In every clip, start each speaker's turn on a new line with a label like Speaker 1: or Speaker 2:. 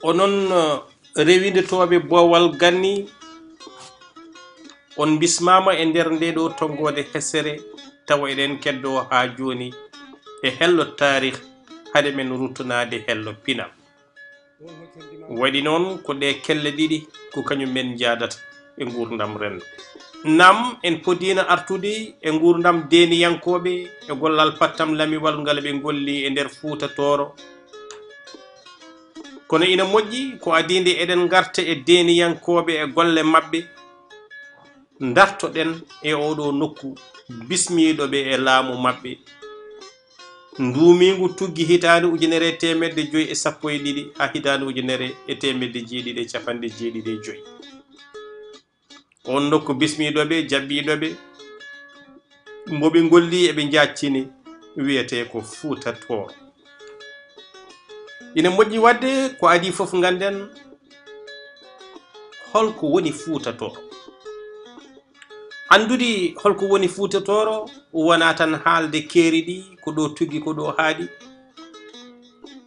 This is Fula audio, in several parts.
Speaker 1: onon rewindotoɓe boowal ganni on bismama e nder nde ɗo tongode hesere tawa eɗen keddo ha joni e hello tarih hade men ruttunade hello pinal waɗi noon ko ɗe kelle ɗiɗi ko kañum men jadata e gurdam rendo nam en podina artude e gurdam deniyankoɓe e gollal pattam lamiwal ngal ɓe golli e nder Fuuta Tooro kono ina moƴƴi ko adinde eɗen garta e deniyankoɓe e golle mabɓe dartoɗen e oɗo nokku bismiɗoɓe e laamu mabɓe ndumigu tuggi hitande 1912 ha hitande 1995 on nokku bismiɗoɓe jabbiɗoɓe mboɓe golli eɓe jaccini wiyete ko Fuuta Tooro ina moƴƴi wadde ko adi foof ganden holko woni Fuuta Tooro andudi holko woni Fuuta Tooro wona tan haalde keeri ɗi ko ɗo tuggi ko ɗo haaɗi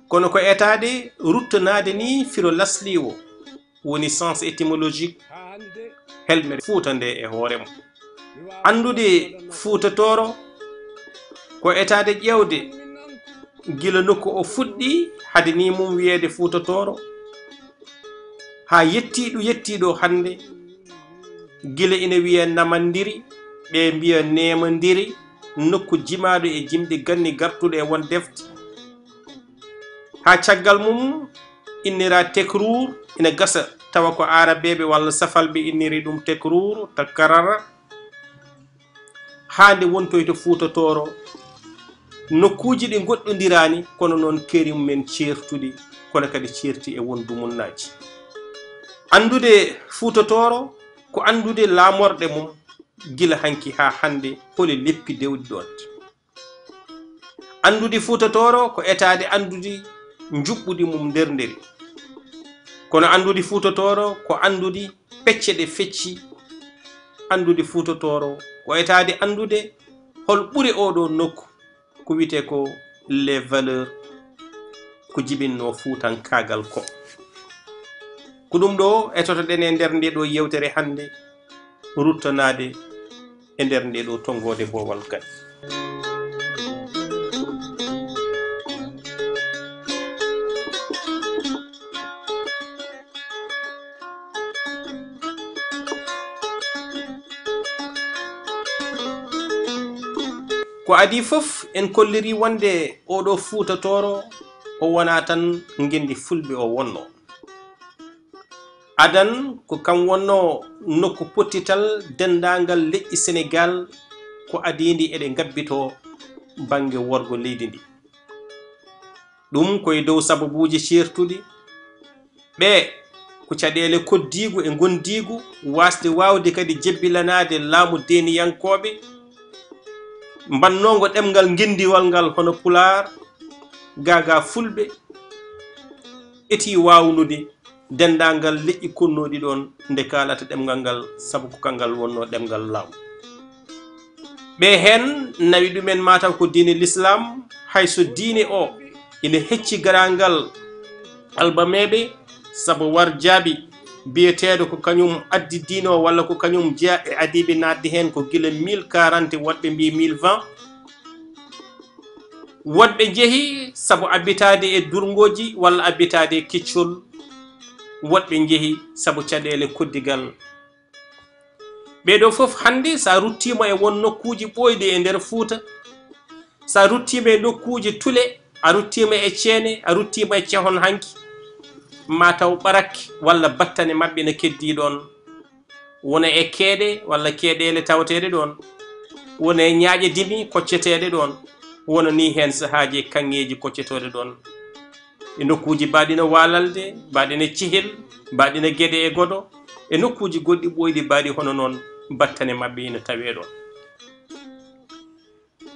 Speaker 1: kono ko etade ruttanade ni firo lasli o woni sens étymologique helmere Fuuta nde e hoore mum andude Fuuta Tooro ko etade ƴewde gila nokku o fuɗɗi hade ni mum wiyede Fuuta Tooro ha yettiɗo hande gila ina wiya namandiri ɓe mbiya nemandiri nokku jimaɗo e jimɗi ganni gartuɗo e won defte ha caggal mum innira Tekruur ina gasa tawa ko arabeɓe walla safalɓe inniri ɗum Tekruur takkarara hande wontoyto Fuuta Tooro nokkuji ɗi goɗɗodirani kono noon keeri mumen certuɗi kono kadi certi e won dumunnaji andude Fuuta Tooro ko andude laamorɗe mum gila hanki ha hande holi leppi dewɗi ɗon andude Fuuta Tooro ko etade andude juɓɓudi mum nderi kono andude Fuuta Tooro ko andude pecce ɗe fecci andude Fuuta Tooro ko etade andude hol ɓuri oɗo nokku ko wite ko les valeurs ko jibinno fuutankagal ko ɗum ɗo etotoɗen e nder nde ɗo yewtere hande ruttanade e nder nde ɗo tongode boowal gadi ko adi fof en kolliri wonde oɗo Fuuta Tooro o wona tan gendi fulɓe o wonno adan ko kam wonno nokku pottital dendagal leƴƴi Sénégal ko adindi eɗe gabbito bange worgo leydi ndi ɗum koye dow sababuji certuɗi ɓe ko caɗele koddigu e gondigu wasde wawde kadi jebbilanade laamu deniyankoɓe mbannogo ɗemgal gendiwal ngal hono Pulaar gaga fulɓe eti wawnude dendagal leƴƴi konnoɗi ɗon nde kalata ɗemgal ngal sabu ko kangal wonno ɗemgal law ɓe hen nawi ɗumen mataw ko diine l'islam hayso diine o ina hecci garangal albameɓe sabu war jaabi biyeteɗo ko kañum addi diine o walla ko kañum jeeya e adiɓe nadde hen ko gila 1040 woɗɓe mbi 1020 woɗɓe jeehi sabu abbitade e durgoji walla abbitade e keccol woɗɓe jeehi sabu caɗele koddigal ɓeɗo foof hande sa ruttima e won nokkuji ɓoyɗi e nder Fuuta sa ruttima e nokkuji tule a ruttima e ceene a ruttima e cehon hanki mataw ɓarakke walla battane mabɓe ne keddi ɗon wona e keeɗe walla keeɗele tawteɗe ɗon wona e ñaaƴe dimi kocceteɗe ɗon wona ni hen sahaji kanŋeji koccetoɗe ɗon e nokkuji baɗino walalde baɗino cihel baɗino gueɗe e goɗo e nokkuji goɗɗi ɓoyɗi baɗi hono noon battane mabɓe ina tawe ɗon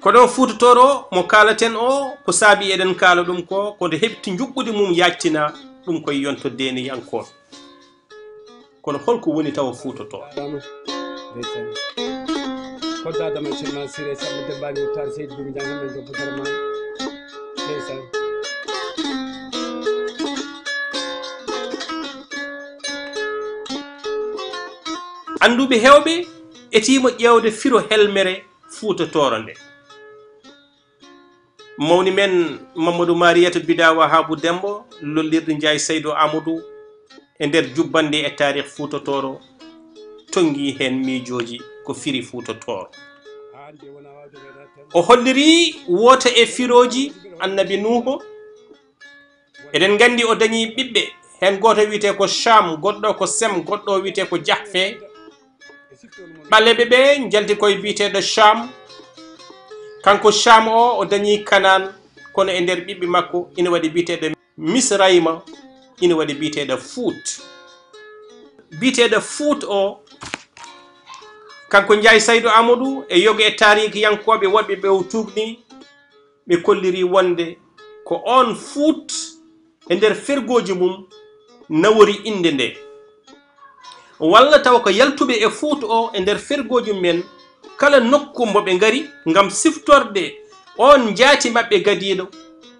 Speaker 1: ko ɗon Fuuta Tooro mo kalaten o ko saabi eɗen kaala ɗum ko kono heɓti juɓɓudi mum yajtina ɗum koye yonto deniyankoɓe kono holko woni tawa Fuuta Tooro
Speaker 2: koddadama silma siré sabu debbaji muttar seydi dumi jangamen jo putarma ndeysan
Speaker 1: anduɓe hewɓe etimo ƴewde firo helmere Fuuta Tooro nde. mawni men Mamadou Mariétou Bidawa Habou Dembo lollirde Ndiaye Seydou Amadou e nder jubbande e tarikh Fuuta Tooro tongi hen miijoji ko firi Fuuta Tooro. o holliri wota e firoji annabi Nuhu. eɗen gandi o dañi ɓiɓɓe hen goto wiyete ko Cham, goɗɗo ko Sem, goɗɗo wiyete ko Jahfe. ɓalleɓe ɓe jalti koye biyeteɗo Cham. kanko Cham o dañi Kanan, kono e nder ɓiɓɓe makko ina waɗi biyeteɗo Misrayma, ina waɗi biyeteɗo Fut. biyeteɗo Fut o kanko Ndiaye Seydou Amadou e yoga e tariki yankoɓe woɓɓe ɓe o tugni ɓe kolliri wonde ko on Fut e nder fergoji mum nawori inde nde, walla taw ko yaltuɓe e Fut o e nder fergoji men kala nokku mbo ɓe ngari ngam siftorde on jaati maɓɓe gadiɗo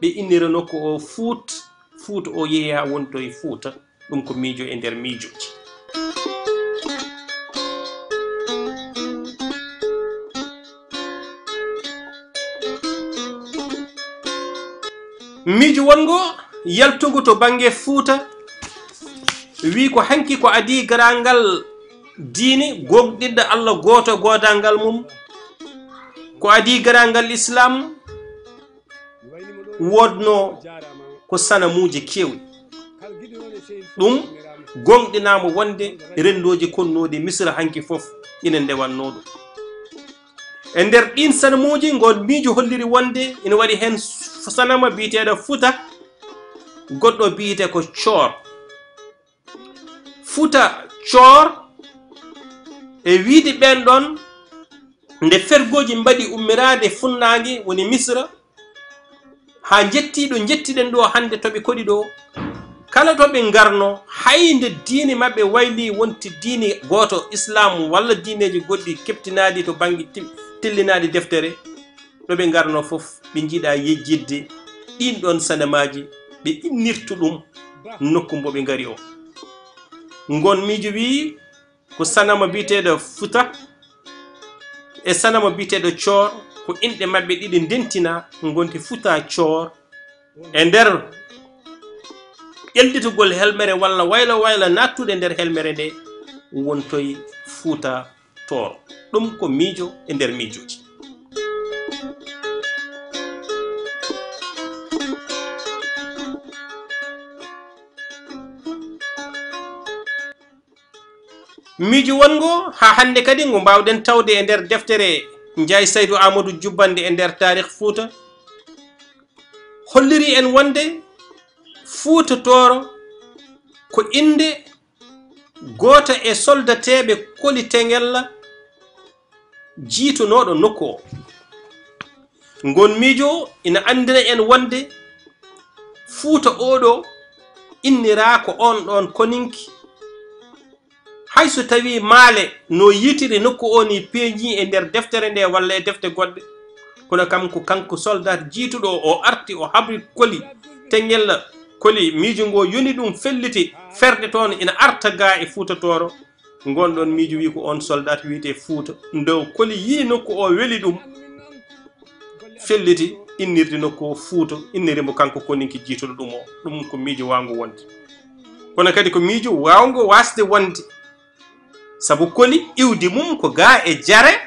Speaker 1: ɓe innira nokku o Fut. Fut o yeehi ha wonto e Fuuta, ɗum ko miijo e nder miijoji. miijo wongo yaltugo to bange Fuuta wi ko hanki ko adi garangal diine gogɗiɗɗo Allah goto godangal mum, ko adi garangal Islam wodno ko sanamuji kewɗi. ɗum gonɗinama wonde rendoji konnoɗi Misra hanki fof ina ndewanno ɗum. e nder ɗin sanamuji ngon miijo holliri wonde ina waɗi hen sanama biyeteɗo Futa, goɗɗo biyete ko Coor. Futa Coor e wiide ɓen ɗon nde fergoji mbaɗi ummirade funnangue woni Misra ha jettiɗo jettiɗen ɗo hande toɓe koɗi ɗo, kala toɓe garno hayde diine mabɓe wayli wonti diine goto Islam walla diineji goɗɗi keptinaɗi to banggue tillinaɗi deftere, ɗoɓe garno fof ɓe jiiɗa yejjidde ɗin ɗon sanamaji ɓe innirtu ɗum nokku mbo ɓe ngari o. ngon miijo wi ko sanama biteɗo Futa e sanama biteɗo Coor ko inɗe mabɓe ɗiɗi ndentina gonti Futa Coor e nder ƴellitugol helmere walla wayla wayla nattude nder helmere nde wontoye Fuuta Tooro. ɗum ko miijo e nder miijoji. miijo wongo ha hande kadi ngo mbawɗen tawde e nder deftere Ndiaye Seydou Amadou jubbande e nder tarikh Fuuta holliri en wonde Fuuta Tooro ko inde goto e soldateɓe Koli Tengella jiitonoɗo nokku o. ngon miijo ina andina en wonde Fuuta oɗo innira ko on ɗon koninki, hayso tawi maale no yitiri nokku o ni peeñi e nder deftere nde walla e defte goɗɗe, kono kam ko kanko soldat jiituɗo o arti o habri Koli Tengella. Koli miijo ngo yoni ɗum felliti ferde toon ina arta ga e Fuuta Tooro. gonɗon miijo wi ko on soldat wiyete Fuuta ndew Koli yi nokku o weli ɗum felliti innirde nokku o Fuuta, innirimo kanko koninki jiituɗo ɗum o. ɗum ko miijo wango wonde, kono kadi ko miijo wawngo wasde wonde, sabu Koli iwdi mum ko ga e Jare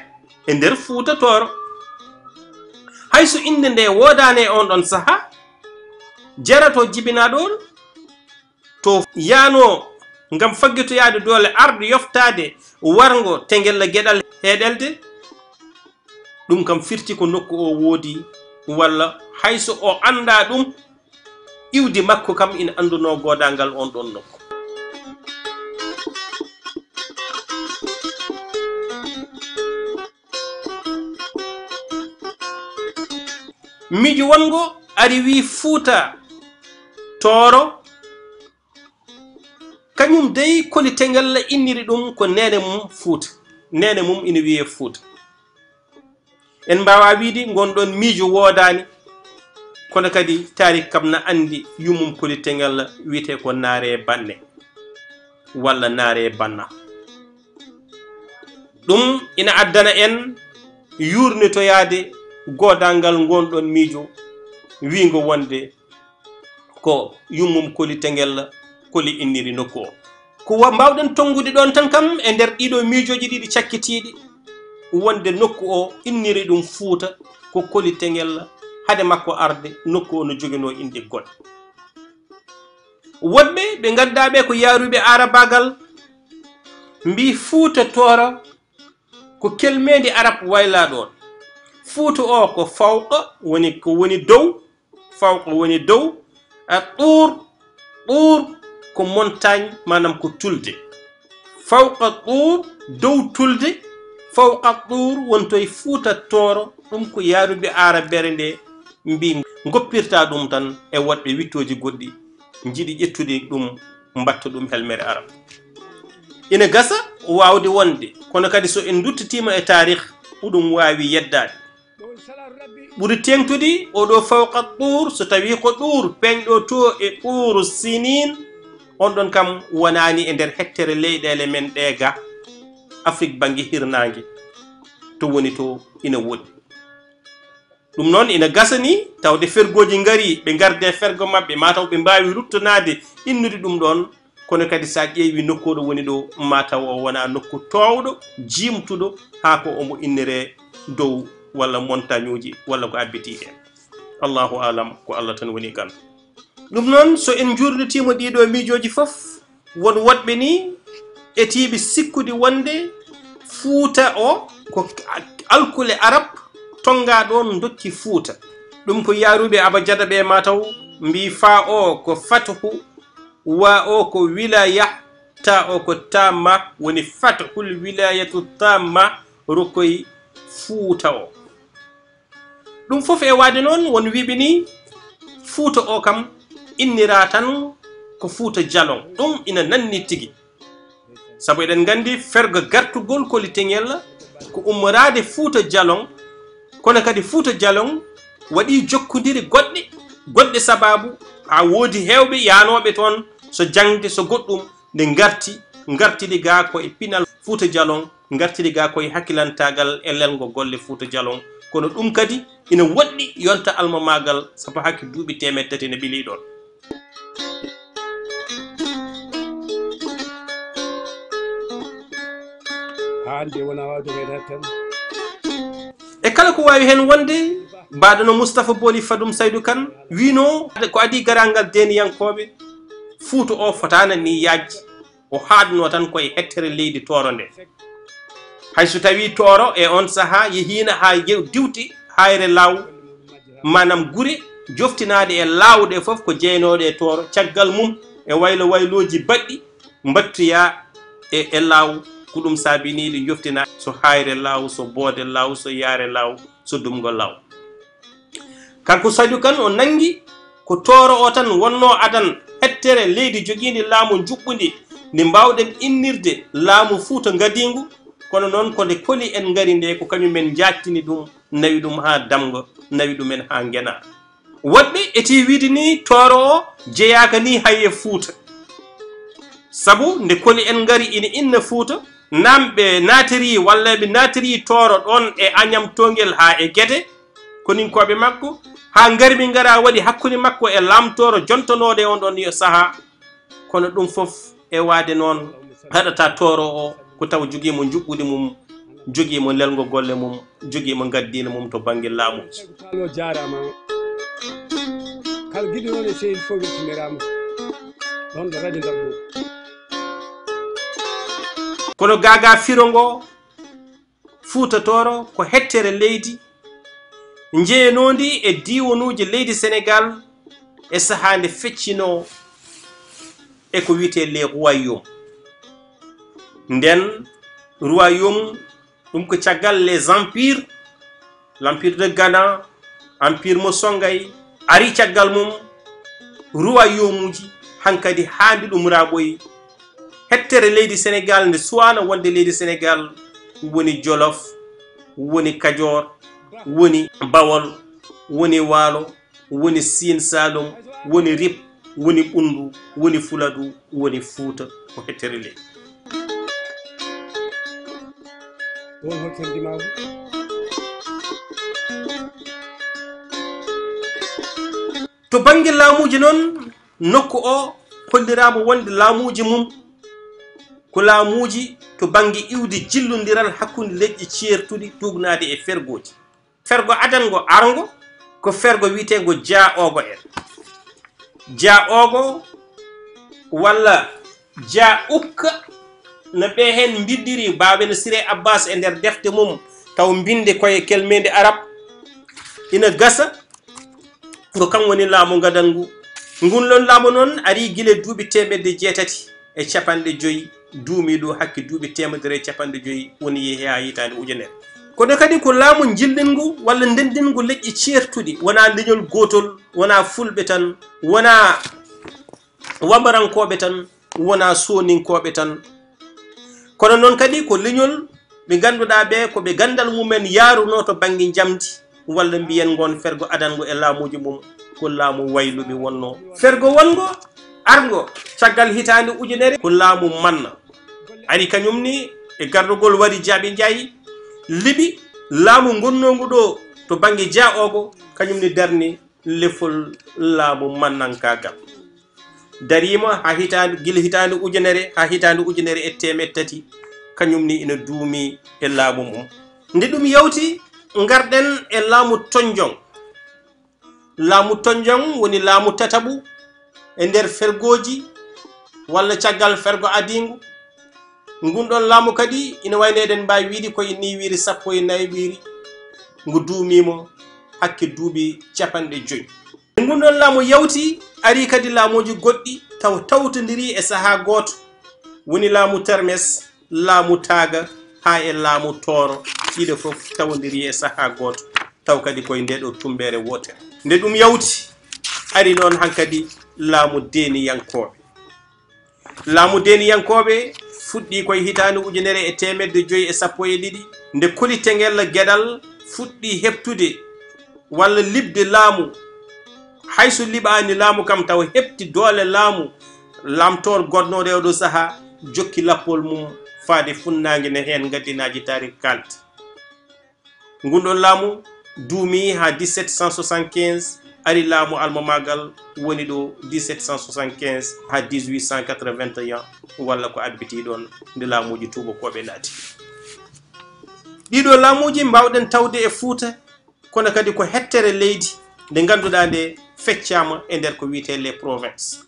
Speaker 1: e nder Fuuta Tooro. hayso inde nde wodane e on ɗon saaha, Jare to jibina ɗon to yano ngam faggitoyade dole arde yoftade wargo Tengella gueɗal heɗelde, ɗum kam firti ko nokku o woodi, walla hayso o anda ɗum iwdi makko kam ina anduno godangal on ɗon nokku. miijo wongo ari wi Fuuta Tooro kañum dey Koli Tengella inniri ɗum ko nene mum Fuuta, nene mum ina wiye Fuuta. en mbawa wiide gonɗon miijo wodani, kono kadi tarik kam na andi yumum Koli Tengella wiyete ko Naare Banne walla Naare Banna. ɗum ina addana en yurnitoyade godal ngal gonɗon miijo wiigo wonde ko yummum koli tengel koli inniri nokku o ko mbawɗen tongude ɗon tan kam e nder ɗiɗo miijoji ɗiɗi cakkitiɗi wonde nokku o inniri ɗum Fuuta ko koli tengel hade makko arde nokku o no jogino inde goɗɗe woɗɓe ɓe gandaɓe ko yaruɓe arabagal mbi Fuuta Tooro ko kelmedi arab wayla ɗon Fuuta o ko fawqa woni dow fawqa woni dow ɗuur ko montagne manam ko tulde fawqa ɗuur dow tulde fawqa ɗuur wonto e Fuuta Tooro ɗum ko yaruɓe arabere nde mbi goppirta ɗum tan e woɗɓe wittoji goɗɗi jiiɗi ƴettude ɗum mbatta ɗum helmere arab ina gasa wawde wonde kono kadi so en duttitima e tarikh ɗum wawi yeddade ɓuri tengtude oɗo fawqa ɗuur so tawi ko ɗuur peñɗo to e ɗuuru Sinin on ɗon kam wonani e nder hettere leyɗele men ɗe ga Afrique banggue hirnangue to woni to ina woɗɗi ɗum noon ina gasani tawde fergoji gari ɓe garde fergo mabɓe mataw ɓe mbawi ruttanade innude ɗum ɗon kono kadi sa ƴeewi nokkuɗo woni ɗo mataw o wona nokku towɗo jimtuɗo ha ko omo innire dow walla montagne uji walla ko abbiti hen allahu alam ko Allah tan woni gan ɗum noon so en jurnitima ɗiɗo miijoji foof won woɗɓe ni etiɓe sikkude wonde Fuuta o ko alkule arab tonga ɗon dokki Fuuta ɗum ko yaruɓe abajada ɓe mataw mbi fa o ko fathu wa o ko wilaya ta o ko tamma woni fathul wilayatu tamma rokoy Fuuta o ɗum fof e wade noon won wiɓe ni Fuuta o kam innira tan ko Fuuta Jalon ɗum ina nanni tigi sabu eɗen gandi fergo gartugol koli tengel ko ummorade Fuuta Jalon kono kadi Fuuta Jalon waɗi jokkodiri goɗɗe sababu ha woodi hewɓe yanoɓe toon so jangde so goɗɗum nde gartidi ga ko e pinal Fuuta Jalon gartidi ga koye hakkilantagal e lelgo golle Fuuta Jalon kono ɗum kadi ina woɗɗi yonta alma magal sabu hakki duuɓi 3 ne ɓili ɗon
Speaker 2: hande wona wawde meɗa tan
Speaker 1: e kala ko wawi hen wonde mbaɗono Moustapha Boly Fadoum Saydou Kane wino ko adi garangal deniyankoɓe Fuuta o fotana ni yajji o haadno tan koye hettere leydi Tooro nde hayso tawi Tooro e on saaha yehina ha diwti hayre law manam gure joftinade e lawɗe foof ko jeynoɗe e Tooro caggal mum e wayloji baɗɗi mbattoya e law ko ɗum saabiniɗe joftina so hayre law so boode law so yaare law so dumgol law kanko Saydou Kane o nangi ko Tooro o tan wonno adan hettere leydi joguidi laamu juɓɓudi ndi mbawɗen innirde laamu Fuuta gadingu kono noon ko nde koli en ngari nde ko kañumen jattini ɗum nawi ɗum ha damga nawi ɗumen ha ngena woɗɓe eti wiide ni Tooro o jeyaka ni haye Fuuta sabu nde koli en ngari ina inna Fuuta namɓe natiri walla ɓe natiri Tooro ɗon e Agnam Tongel ha e Guédé koninkoɓe makko ha ngari ɓe ngara waɗi hakkude makko e lamtoro jontanode on ɗon yo saaha kono ɗum foof e wade noon haɗata Tooro o ko taw joguimo juɓɓude mum joguimo lelgo golle mum joguimo gaddina mum to banggue laamuji
Speaker 2: kalo jarama kala guiɗo noon e sehil fof weltinirama ɗon ɗo radio Ndar ɗo
Speaker 1: kono gaga firo ngo Fuuta Tooro ko hettere leydi jeenodi e diwonuji leydi Sénégal e sahande feccino e ko wiyete les royaumes nden royaume ɗum ko caggal les empires l'empire de Ghana empire mo Songay ari caggal mum royaume uji hankadi haandi ɗum raɓoyi hettere leydi Sénégal nde suwana wonde leydi Sénégal woni Jolof woni Kajoor woni Bawol woni Waalo woni Siin Saalum woni Rip woni Ɓundu woni Fuladu woni Fuuta ko hettere leydi
Speaker 2: ɗon hokkirdimaako
Speaker 1: to bange laamuji noon nokku o holliraamo wonde laamuji mum ko laamuji to bange iwde jillodiral hakkunde leƴƴi ceertuɗi tugnaade e fergoji. Fergo adango argo ko fergo wiitengo jaaogo en. Jaaogo walla jaa ukka no ɓe hen biddiri Baben Siré Abbas e nder defte mum taw binde koye kelmede arab ina gasa ko kam woni laamu gadangu. Ngun ɗon laamu noon ari gile duuɓi 850 duumiɗo hakki duuɓi 150 woni yeehi ha hitande ujunere. Kono kadi ko laamu jildingu walla ndendingu leƴƴi ceertuɗi wona leñol gotol, wona fulɓe tan, wona wamarankoɓe tan, wona soninkoɓe tan. Kono noon kadi ko leñol ɓe ganduɗa ɓe ko ɓe gandal mumen yaruno to banggue jamdi walla mbiyen gon fergo adango e laamuji mum ko laamu wayluɓe wonno. Fergo wongo argo caggal hitande ujunere ko laamu manna ari kañumni e gardugol waɗi jaaɓe jaayi liɓi laamu gonnogu ɗo to banggue jaaogo kañumni darni lefol laamu mannankagal darima ha hitande gila hitande ujunere ha hitande ujunere e 300 kañumni ina duumi e laamu mum. Nde ɗum yawti garɗen e laamu tonjong. Laamu tonjong woni laamu tataɓu e nder fergoji walla caggal fergo adingu. Ngunɗon laamu kadi ina wayno eɗen mbawi wiide koye niwiri 14 ngu duumimo hakke duuɓi 50. Ngunɗon laamu yawti ari kadi laamuji goɗɗi taw tawtodiri e saaha goto woni laamu termes, laamu taaga ha e laamu tooro ɗiɗo fof tawodiri e saaha goto taw kadi koye ndeɗo tumbere wotere. Nde ɗum yawti ari noon hankadi laamu deniyankoɓe. Laamu deniyankoɓe fuɗɗi koye hitande ujunere e 512 nde kolitengel gueɗal fuɗɗi heptude walla libde laamu hayso liɓani laamu kam taw hepti doole laamu lamtor goɗnoɗo oɗo saaha jokki lappol mum faade funnague ne hen gaddinaji tarik kalti. Ngunɗon laamu duumi ha 1775 ari laamu almamagal woni ɗo 1775 ha 1881 walla ko abbiti ɗon nde laamuji tubakoɓe naati. Ɗiɗo laamuji mbawɗen tawde e Fouta kono kadi ko hettere leydi nde ganduɗa nde feccama e nder ko wiyete les provinces.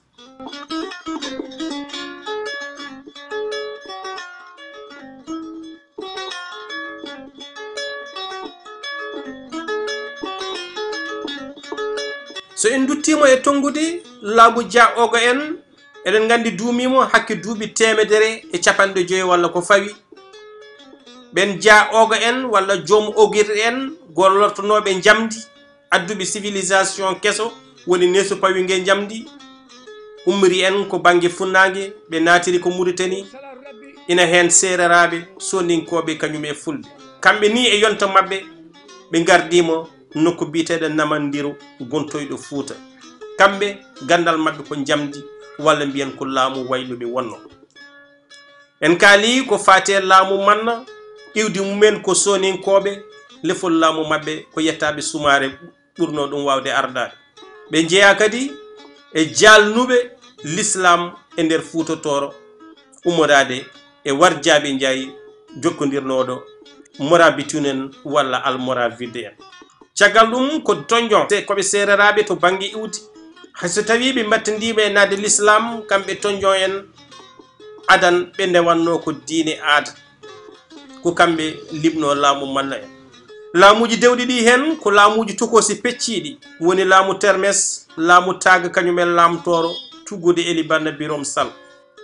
Speaker 1: So en duttimo e tongude laamu jaaogo en eɗen gandi duumimo hakke duuɓi 150 walla ko fawi. ɓen jaaogo en walla joom ogirɗe en gollortonoɓe jamdi adduɓe civilisation keso woni neso pawingue jamdi ummiri en ko banggue funnague ɓe natiri ko Mauritanie ina hen sereraɓe soninkoɓe kañum e fulɓe kamɓe ni e yonta mabɓe ɓe gardimo nokku biteɗo Namandiru gontoyɗo Fouta. Kamɓe gandal mabɓe ko jamdi walla mbiyen ko laamu wayluɓe wonno. En kaali ko fate laamu manna iwdi mumen ko soninkoɓe lefol laamu mabɓe ko yettaɓe sumare ɓurno ɗum wawde ardade. Ɓe jeeya kadi e jalnuɓe l'islam e nder Fouta Toro ummorade e warjaɓe jaayi jokkodirnoɗo morabitunen walla almoravide en. Caggal ɗum ko tonjon koɓe sereraɓe to banggue iwdi hayso tawi ɓe battidima e nade l'islam kamɓe tonjon en adan ɓe ndewanno ko diine aada ko kamɓe libno laamu manna en. Laamuji dewɗi ɗi hen ko laamuji tokosi pecciɗi woni laamu termes, laamu taaga kañumen lamtoro tuggude Eli Banna Birom Sall.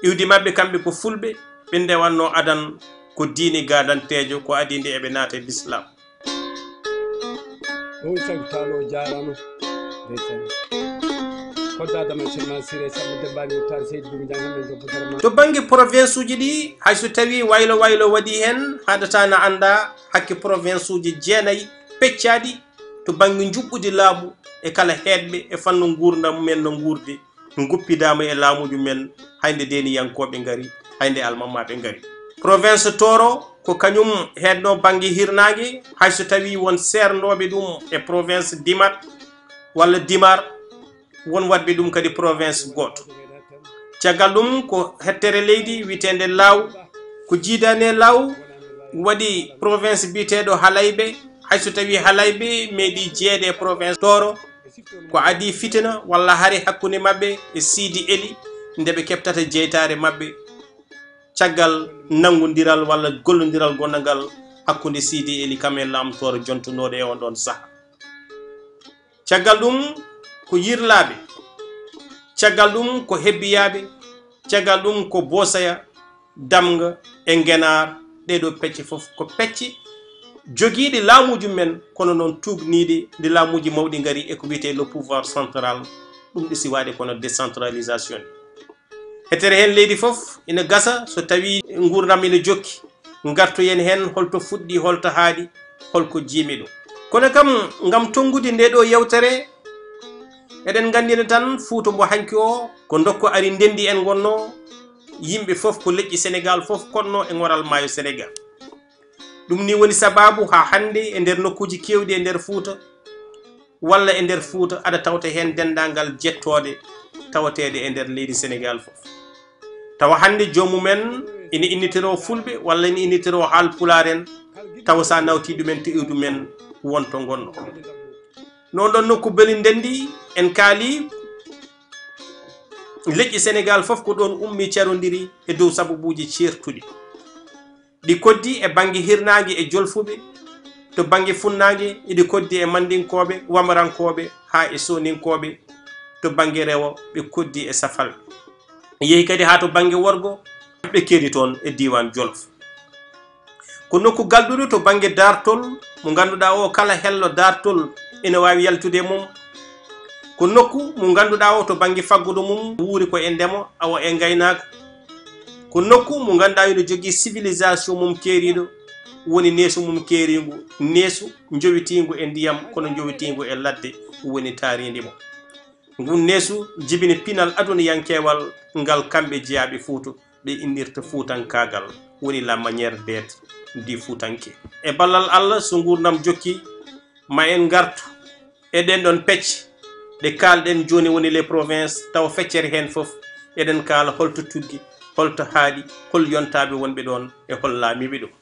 Speaker 1: Iwdi mabɓe kamɓe ko fulɓe ɓe ndewanno adan ko diine gadantejo ko adinde eɓe naata l'islam.
Speaker 2: ɗon sagtano jarama
Speaker 1: to banggue province uji ɗi hayso tawi waylo waylo waɗi hen haɗata na anda hakke province uji 9 peccaɗi to banggue juɓɓude laamu e kala heɗɓe e fanno gurdam men no gurdi guppidama e laamuji men hayde deniyankoɓe gari hayde almamaɓe gari. Province Toro ko kañum heedno banggue hirnage hayso tawi won sernoɓe ɗum e province Dimat walla Dimar won wadɓe ɗum kadi province goto caggal ɗum ko hettere leydi witende law ko jiidane law waɗi province biteɗo Halayɓe hayso tawi Halayɓe meeɗi jeede province Toro ko adi fitina walla hari hakkude mabɓe e Sidi Eli nde ɓe keɓtata jeytare mabɓe caggal nangodiral walla gollodiral gonnagal hakkude Sidi Eli kam e lamtoro jontunoɗo e on ɗon saaha caggal ɗum ko yirlaɓe caggal ɗum ko hebbiyaɓe caggal ɗum ko Bosaya Damga e Ngenar ɗeɗo pecce fof ko pecce jogiiɗi laamuji men kono noon tugniɗi ndi laamuji mawɗi ngari e ko wiyete le pouvoir central ɗum ɗisi waade kono décentralisation hetere hen leydi fof ina gasa so tawi gurdam ina jokki gartoyen hen holto fuɗɗi holto haaɗi holko jiimi ɗum kono kam ngam tongude nde ɗo yewtere eɗen gandina tan Fouta mbo hanki o ko dokko ari ndendi en gonno yimɓe fof ko leƴƴi Sénégal fof konno e ngoral maayo Sénégal ɗum ni woni sababu ha hande e nder nokkuji kewɗi e nder Fouta walla e nder Fouta aɗa tawta hen dendagal jettode tawateɗe e nder leydi Sénégal fof tawa hande jomumen ina innitiro Fulɓe walla ina innitiro Haalpulaar en tawa sa nawti ɗumen to iwdumen wonto gonno non ɗon nokku beeli ndendi en kaali leƴƴi Sénégal fof ko ɗon ummi carodiri e dow sababuji certuɗi ɗi koddi e banggue hirnage e jolfuɓe to banggue funnague iɗi koddi e mandinkoɓe wamarankoɓe ha e soninkoɓe to banggue rewo ɓe koddi e safalɓe yeehi kadi ha to banggue worgo ɓe keedi toon e diwan Jolof ko nokku galɗuɗo to banggue dartol mo ganduɗa o kala hello dartol ina wawi yaltude mum ko nokku mo ganduɗa o to banggue faggudu mum wuuri ko e ndemo awa e gaynaka ko nokku mo ganduɗa ino jogui civilisation mum keeriɗo woni neesu mum keerigu neesu jowitigu e ndiyam kono jowitigu e ladde woni taaridi mo ngun neesu jibini pinal aduna yankewal ngal kamɓe jeeyaɓe Fouta ɓe innirta Fuutankagal woni la manière d'être di Fuutanke e ballal Allah so gurdam jokki ma en gartu e ɗen ɗon pecce ɗe kalɗen joni woni les provinces taw feccere hen fof eɗen kaala holto tuggi holto haaɗi hol yontaɓe wonɓe ɗon e hol laamiɓe ɗum